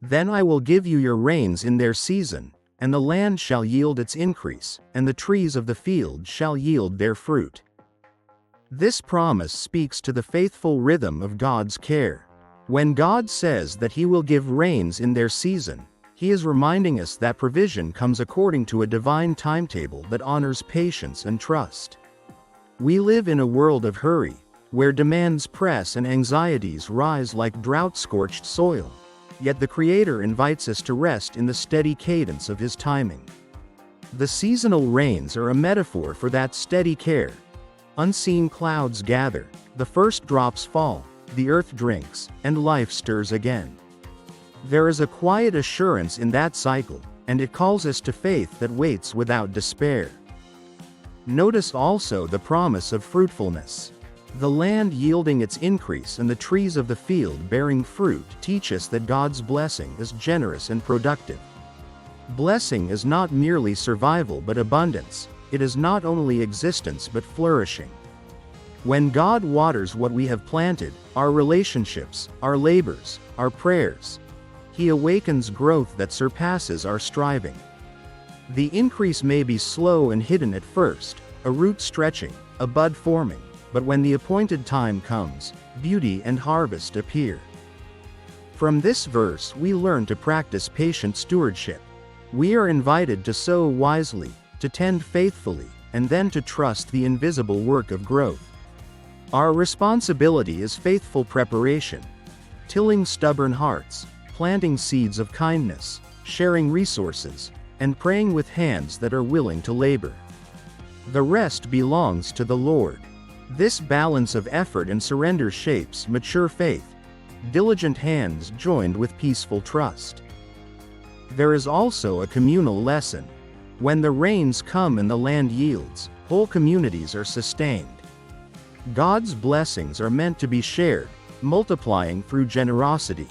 Then I will give you your rains in their season, and the land shall yield its increase, and the trees of the field shall yield their fruit. This promise speaks to the faithful rhythm of God's care. When God says that He will give rains in their season, He is reminding us that provision comes according to a divine timetable that honors patience and trust. We live in a world of hurry, where demands press and anxieties rise like drought-scorched soil. Yet the Creator invites us to rest in the steady cadence of His timing. The seasonal rains are a metaphor for that steady care. Unseen clouds gather, the first drops fall, the earth drinks, and life stirs again. There is a quiet assurance in that cycle, and it calls us to faith that waits without despair. Notice also the promise of fruitfulness. The land yielding its increase and the trees of the field bearing fruit teach us that God's blessing is generous and productive. Blessing is not merely survival but abundance. It is not only existence but flourishing. When God waters what we have planted, our relationships, our labors, our prayers, He awakens growth that surpasses our striving. The increase may be slow and hidden at first, a root stretching, a bud forming, but when the appointed time comes, beauty and harvest appear. From this verse we learn to practice patient stewardship. We are invited to sow wisely, to tend faithfully, and then to trust the invisible work of growth. Our responsibility is faithful preparation, tilling stubborn hearts, planting seeds of kindness, sharing resources, and praying with hands that are willing to labor. The rest belongs to the Lord. This balance of effort and surrender shapes mature faith, diligent hands joined with peaceful trust. There is also a communal lesson. When the rains come and the land yields, whole communities are sustained. God's blessings are meant to be shared, multiplying through generosity.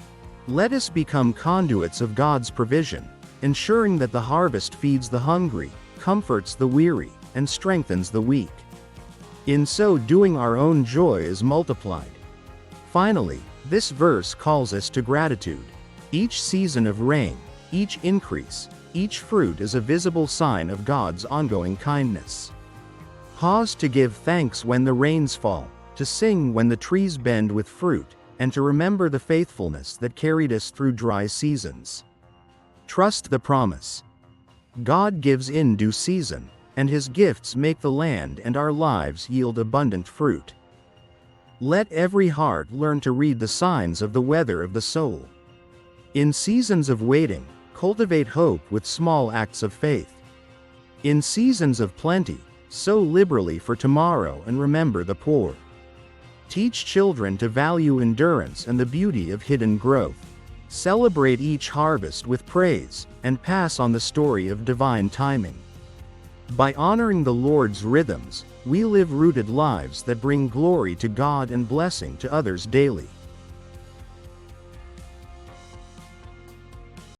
Let us become conduits of God's provision, ensuring that the harvest feeds the hungry, comforts the weary, and strengthens the weak. In so doing, our own joy is multiplied. Finally, this verse calls us to gratitude. Each season of rain, each increase, each fruit is a visible sign of God's ongoing kindness. Pause to give thanks when the rains fall, to sing when the trees bend with fruit, and to remember the faithfulness that carried us through dry seasons. Trust the promise. God gives in due season, and His gifts make the land and our lives yield abundant fruit. Let every heart learn to read the signs of the weather of the soul. In seasons of waiting, cultivate hope with small acts of faith. In seasons of plenty, sow liberally for tomorrow and remember the poor. Teach children to value endurance and the beauty of hidden growth. Celebrate each harvest with praise, and pass on the story of divine timing. By honoring the Lord's rhythms, we live rooted lives that bring glory to God and blessing to others daily.